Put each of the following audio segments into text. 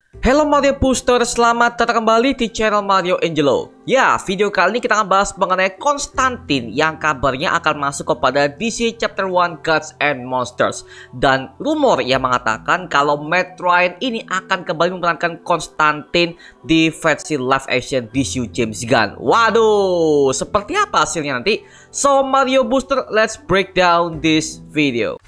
Halo Mario Booster, selamat datang kembali di channel Mario Angelo. Ya, video kali ini kita akan bahas mengenai Konstantin yang kabarnya akan masuk kepada DC Chapter 1 Gods and Monsters. Dan rumor yang mengatakan kalau Matt Ryan ini akan kembali memerankan Konstantin di versi live action DC James Gunn. Waduh, seperti apa hasilnya nanti? So Mario Booster, let's break down this video.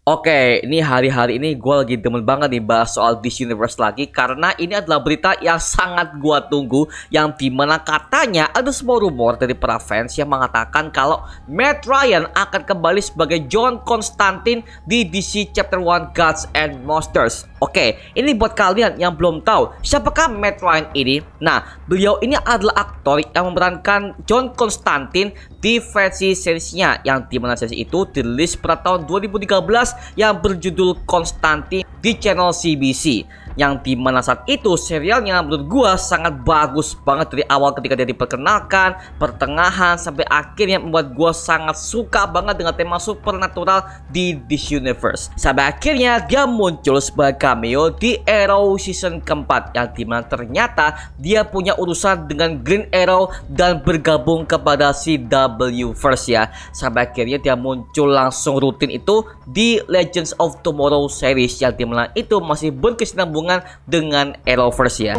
Oke, ini hari-hari ini gue lagi demen banget nih bahas soal DC Universe lagi, karena ini adalah berita yang sangat gue tunggu, yang dimana katanya ada sebuah rumor dari para fans yang mengatakan kalau Matt Ryan akan kembali sebagai John Constantine di DC Chapter 1 Gods and Monsters. Oke, ini buat kalian yang belum tahu siapakah Matt Ryan ini. Nah, beliau ini adalah aktor yang memerankan John Constantine di versi seriesnya, yang dimana series itu dirilis pada tahun 2013 yang berjudul Konstantin di channel CBC, yang dimana saat itu serialnya menurut gua sangat bagus banget dari awal ketika dia diperkenalkan, pertengahan sampai akhirnya membuat gua sangat suka banget dengan tema supernatural di DC Universe. Sampai akhirnya dia muncul sebagai cameo di Arrow season keempat, yang dimana ternyata dia punya urusan dengan Green Arrow dan bergabung kepada CW-verse ya. Sampai akhirnya dia muncul langsung rutin itu di Legends of Tomorrow series, yang dimana itu masih berkesinambungan dengan Arrowverse ya.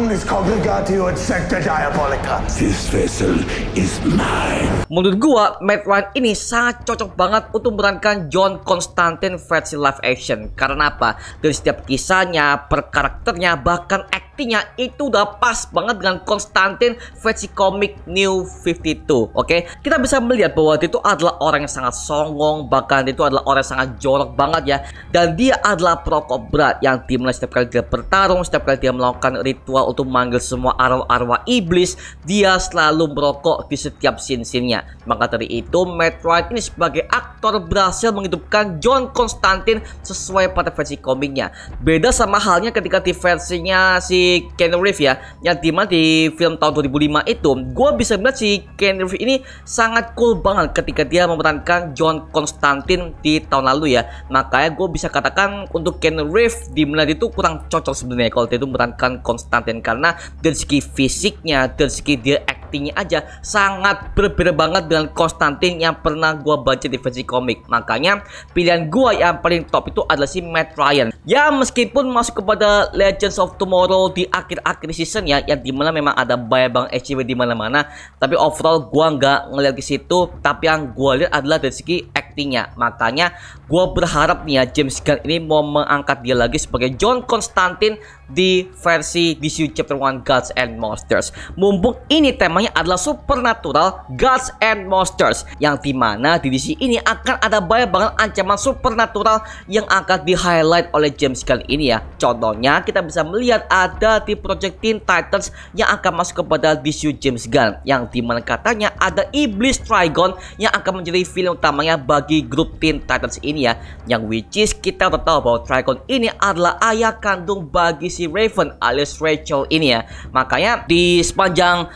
Menurut gua Matt Ryan ini sangat cocok banget untuk memerankan John Constantine versi live action. Karena apa? Dari setiap kisahnya, per karakternya, bahkan aktingnya itu udah pas banget dengan Constantine versi komik New 52. Oke, kita bisa melihat bahwa dia itu adalah orang yang sangat songong, bahkan dia itu adalah orang yang sangat jorok banget ya. Dan dia adalah perokok berat, yang dimana setiap kali dia bertarung, setiap kali dia melakukan ritual untuk memanggil semua arwah-arwah iblis, dia selalu merokok di setiap scene-nya. Maka dari itu Matt Ryan ini sebagai aktor berhasil menghidupkan John Constantine sesuai pada versi komiknya. Beda sama halnya ketika di versinya si Keanu Reeves ya, yang dimana di film tahun 2005 itu gue bisa melihat si Keanu Reeves ini sangat cool banget ketika dia memerankan John Constantine di tahun lalu ya. Makanya gue bisa katakan untuk Keanu Reeves di mana itu kurang cocok sebenarnya kalau dia itu memerankan Konstantin, karena dari segi fisiknya, dari segi dia aktingnya aja sangat berbeda banget dengan Konstantin yang pernah gue baca di versi komik. Makanya pilihan gue yang paling top itu adalah si Matt Ryan, ya meskipun masuk kepada Legends of Tomorrow di akhir-akhir season ya, yang dimana memang ada banyak banget SJW di mana-mana, tapi overall gue nggak ngeliat ke situ. Tapi yang gue lihat adalah dari segi aktingnya. Makanya gue berharap nih ya James Gunn ini mau mengangkat dia lagi sebagai John Constantine di versi DC Chapter 1 Gods and Monsters. Mumpung ini temanya adalah supernatural Gods and Monsters, yang dimana di DC ini akan ada banyak banget ancaman supernatural yang akan di highlight oleh James Gunn ini ya. Contohnya kita bisa melihat ada di Project Teen Titans yang akan masuk kepada DC James Gunn, yang dimana katanya ada Iblis Trigon yang akan menjadi film utamanya bagi grup Teen Titans ini ya, yang which is kita udah tahu bahwa Trigon ini adalah ayah kandung bagi si Raven alias Rachel ini ya. Makanya di sepanjang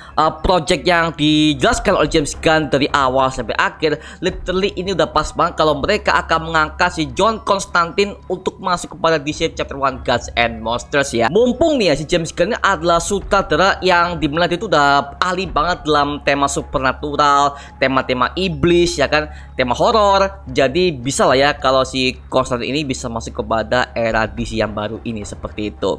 project yang dijelaskan oleh James Gunn dari awal sampai akhir, literally ini udah pas banget kalau mereka akan mengangkat si John Constantine untuk masuk kepada DC Chapter 1 Gods and Monsters ya. Mumpung nih ya si James Gunn ini adalah sutradara yang dimana dia itu udah ahli banget dalam tema supernatural, tema-tema iblis ya kan, tema horor. Jadi bisa lah ya kalau si Constantine ini bisa masuk kepada era DC yang baru ini seperti itu.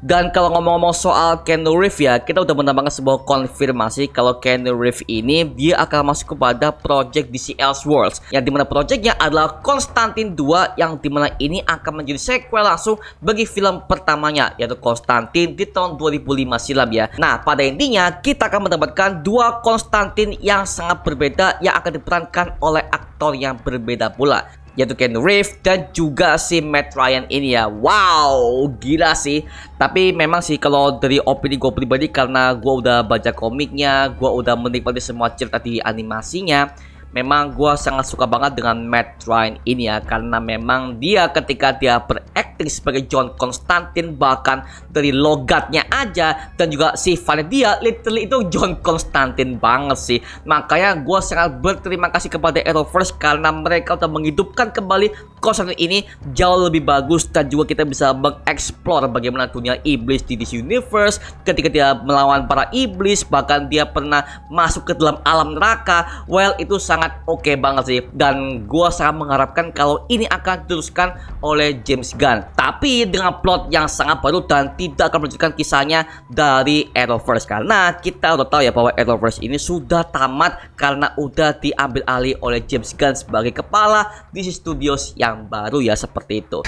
Dan kalau ngomong-ngomong soal Keanu Reeves ya, kita udah mendapatkan sebuah konfirmasi kalau Keanu Reeves ini dia akan masuk kepada project DC Elseworlds, yang dimana projectnya adalah Konstantin 2, yang dimana ini akan menjadi sequel langsung bagi film pertamanya, yaitu Konstantin di tahun 2005 silam ya. Nah, pada intinya kita akan mendapatkan dua Konstantin yang sangat berbeda yang akan diperankan oleh aktor yang berbeda pula, yaitu Keanu Reeves dan juga si Matt Ryan ini ya. Wow, gila sih. Tapi memang sih kalau dari opini gue pribadi, karena gue udah baca komiknya, gue udah menikmati semua cerita di animasinya, memang gue sangat suka banget dengan Matt Ryan ini ya, karena memang dia ketika dia berakting sebagai John Constantine, bahkan dari logatnya aja dan juga sifatnya dia literally itu John Constantine banget sih. Makanya gue sangat berterima kasih kepada Arrowverse karena mereka udah menghidupkan kembali Constantine ini jauh lebih bagus, dan juga kita bisa mengeksplor bagaimana dunia iblis di DC Universe ketika dia melawan para iblis, bahkan dia pernah masuk ke dalam alam neraka. Well, itu sangat oke banget sih, dan gue sangat mengharapkan kalau ini akan diteruskan oleh James Gunn, tapi dengan plot yang sangat baru dan tidak akan melanjutkan kisahnya dari Arrowverse, karena kita udah tahu ya bahwa Arrowverse ini sudah tamat karena udah diambil alih oleh James Gunn sebagai kepala DC Studios yang baru ya, seperti itu.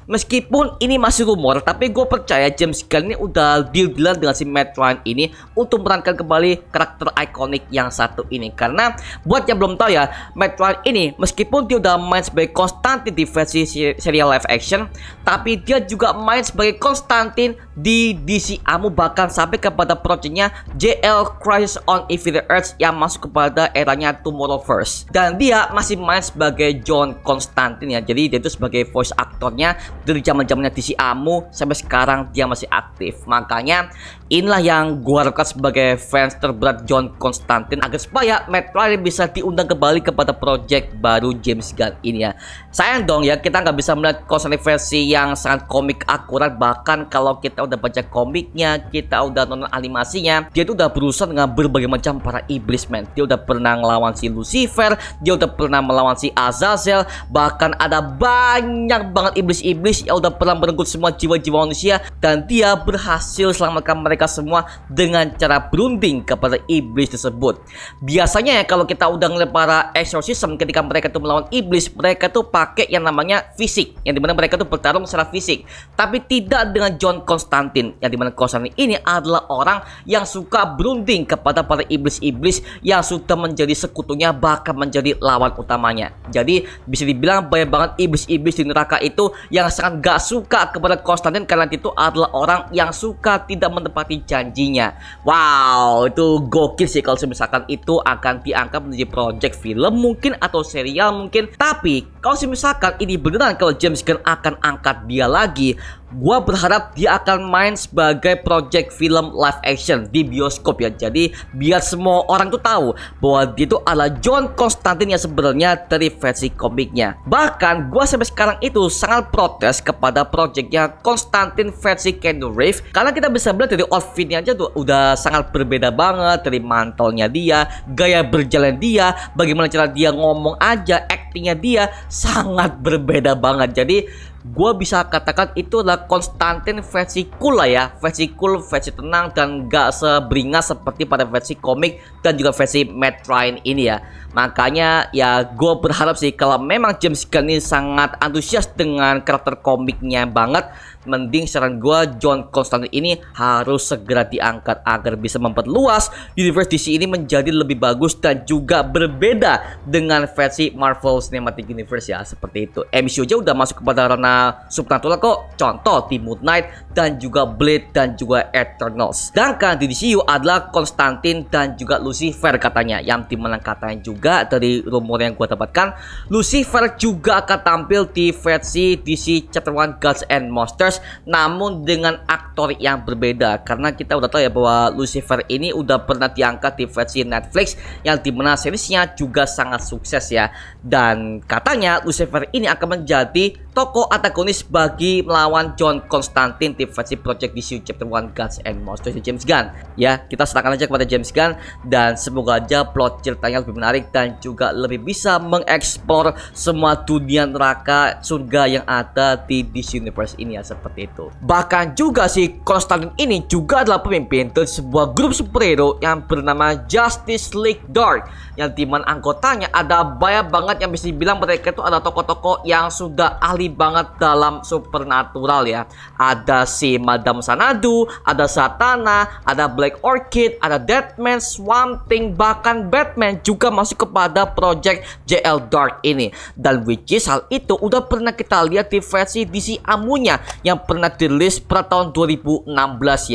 Meskipun ini masih rumor, tapi gue percaya James Gunn ini udah deal-dealan dengan si Matt Ryan ini untuk memerankan kembali karakter ikonik yang satu ini. Karena buat yang belum tahu ya, Matt Ryan ini meskipun dia udah main sebagai Constantine di versi serial live action, tapi dia juga main sebagai Constantine di DC Amu, bahkan sampai kepada projectnya JL Crisis on Infinite Earths yang masuk kepada eranya Tomorrowverse. Dan dia masih main sebagai John Constantine ya, jadi dia itu sebagai voice aktornya dari zaman-zamannya DC Amu sampai sekarang dia masih aktif. Makanya inilah yang gua harapkan sebagai fans terberat John Constantine, agar supaya Matt Ryan bisa diundang kembali kepada project baru James Gunn ini ya. Sayang dong ya, kita nggak bisa melihat Constantine versi yang sangat komik akurat. Bahkan kalau kita udah baca komiknya, kita udah nonton animasinya, dia tuh udah berusaha dengan berbagai macam para iblis, man. Dia udah pernah ngelawan si Lucifer, dia udah pernah melawan si Azazel, bahkan ada banyak banget iblis-iblis yang udah pernah merenggut semua jiwa-jiwa manusia, dan dia berhasil selamatkan mereka semua dengan cara berunding kepada iblis tersebut. Biasanya ya kalau kita udah ngeliat para exorcism, ketika mereka tuh melawan iblis, mereka tuh pakai yang namanya fisik, yang dimana mereka tuh bertarung secara fisik. Tapi tidak dengan John Constantine, yang dimana Constantine ini adalah orang yang suka berunding kepada para iblis-iblis yang sudah menjadi sekutunya, bahkan menjadi lawan utamanya. Jadi bisa dibilang banyak banget iblis-iblis di neraka itu yang sangat gak suka kepada Constantine, karena itu adalah orang yang suka tidak menepati janjinya. Wow, itu gokil sih kalau misalkan itu akan diangkat menjadi project film mungkin atau serial mungkin. Tapi kalau misalkan ini beneran kalau James Gunn akan angkat dia lagi, gua berharap dia akan main sebagai project film live action di bioskop ya. Jadi biar semua orang tuh tahu bahwa dia itu adalah John Constantine yang sebenarnya dari versi komiknya. Bahkan gua sampai sekarang itu sangat protes kepada projectnya Constantine versi Keanu Reeves, karena kita bisa melihat dari outfitnya aja tuh udah sangat berbeda banget, dari mantelnya dia, gaya berjalan dia, bagaimana cara dia ngomong aja, actingnya dia sangat berbeda banget. Jadi gue bisa katakan itu adalah Constantine versi cool lah ya, versi cool, versi tenang, dan gak seberingas seperti pada versi komik dan juga versi Matt Ryan ini ya. Makanya ya gue berharap sih kalau memang James Gunn ini sangat antusias dengan karakter komiknya banget, mending saran gue John Constantine ini harus segera diangkat agar bisa memperluas universe DC ini menjadi lebih bagus dan juga berbeda dengan versi Marvel Cinematic Universe ya, seperti itu. MCU aja udah masuk kepada ranah supernatural kok, contoh di Moon Knight dan juga Blade dan juga Eternals. Sedangkan di DCU adalah Constantine dan juga Lucifer katanya, yang dimana katanya juga dari rumor yang gue dapatkan, Lucifer juga akan tampil di versi DC Chapter 1 Gods and Monsters, namun dengan aktor yang berbeda. Karena kita udah tahu ya bahwa Lucifer ini udah pernah diangkat di versi Netflix, yang dimana seriesnya juga sangat sukses ya. Dan katanya Lucifer ini akan menjadi tokoh antagonis bagi melawan John Constantine di versi Project DC Chapter 1 Gods and Monsters di James Gunn. Ya, kita serahkan aja kepada James Gunn, dan semoga aja plot ceritanya lebih menarik dan juga lebih bisa mengeksplor semua dunia neraka surga yang ada di DC Universe ini ya, seperti itu. Bahkan juga si Constantine ini juga adalah pemimpin dari sebuah grup superhero yang bernama Justice League Dark, yang dimana anggotanya ada banyak banget yang bisa dibilang mereka itu adalah tokoh-tokoh yang sudah ahli banget dalam supernatural ya. Ada si Madame Xanadu, ada Satana, ada Black Orchid, ada Deadman, Swamp Thing, bahkan Batman juga masuk kepada project JL Dark ini. Dan which is hal itu udah pernah kita lihat di versi DC Amunya yang pernah dirilis pada tahun 2016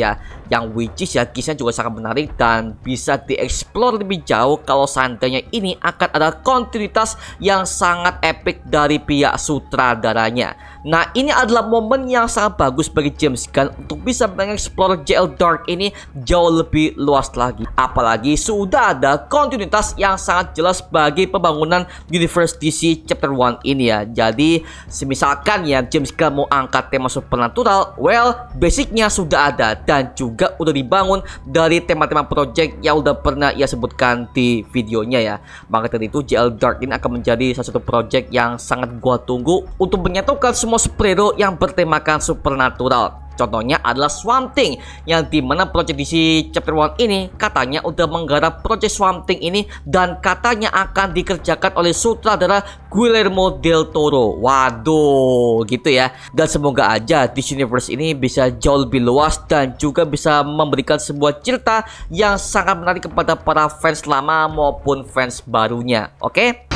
ya. yang which is ya kisahnya juga sangat menarik dan bisa dieksplor lebih jauh kalau seandainya ini akan ada kontinuitas yang sangat epic dari pihak sutradaranya. Nah, ini adalah momen yang sangat bagus bagi James Gunn untuk bisa mengeksplor JL Dark ini jauh lebih luas lagi. Apalagi sudah ada kontinuitas yang sangat jelas bagi pembangunan Universe DC Chapter 1 ini ya. Jadi, semisalkan ya James Gunn mau angkat tema supernatural, well, basicnya sudah ada dan juga udah dibangun dari tema-tema project yang udah pernah ia sebutkan di videonya ya. Maka dari itu JL Dark ini akan menjadi salah satu project yang sangat gua tunggu untuk menyatukan semua superhero yang bertemakan supernatural. Contohnya adalah Swamp Thing, yang dimana project DC Chapter 1 ini katanya udah menggarap project Swamp Thing ini dan katanya akan dikerjakan oleh sutradara Guillermo del Toro. Waduh, gitu ya. Dan semoga aja DC Universe ini bisa jauh lebih luas dan juga bisa memberikan sebuah cerita yang sangat menarik kepada para fans lama maupun fans barunya. Oke?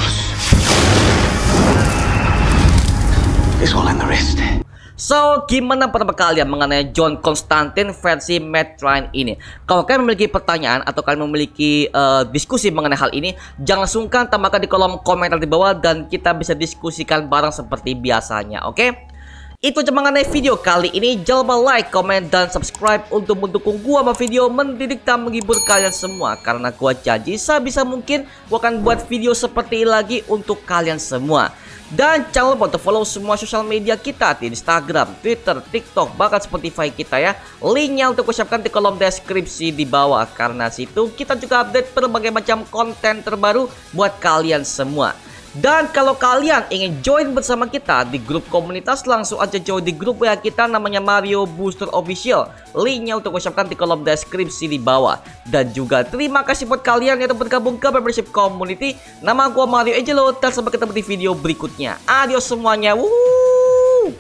So, gimana pendapat kalian mengenai John Constantine versi Matt Ryan ini? Kalau kalian memiliki pertanyaan atau kalian memiliki diskusi mengenai hal ini, jangan sungkan tambahkan di kolom komentar di bawah dan kita bisa diskusikan bareng seperti biasanya, oke? Itu aja mengenai video kali ini. Jangan lupa like, comment, dan subscribe untuk mendukung gua sama video mendidik dan menghibur kalian semua. Karena gua janji sebisa mungkin gua akan buat video seperti ini lagi untuk kalian semua. Dan jangan lupa untuk follow semua sosial media kita di Instagram, Twitter, TikTok, bahkan Spotify kita ya. Linknya untuk gue siapkan di kolom deskripsi di bawah. Karena situ kita juga update berbagai macam konten terbaru buat kalian semua. Dan kalau kalian ingin join bersama kita di grup komunitas, langsung aja join di grup WA kita namanya Mario Booster Official. Linknya untuk gue siapkan di kolom deskripsi di bawah. Dan juga terima kasih buat kalian yang bergabung ke membership community. Nama gue Mario Angelo dan sampai ketemu di video berikutnya. Adios semuanya. Woo!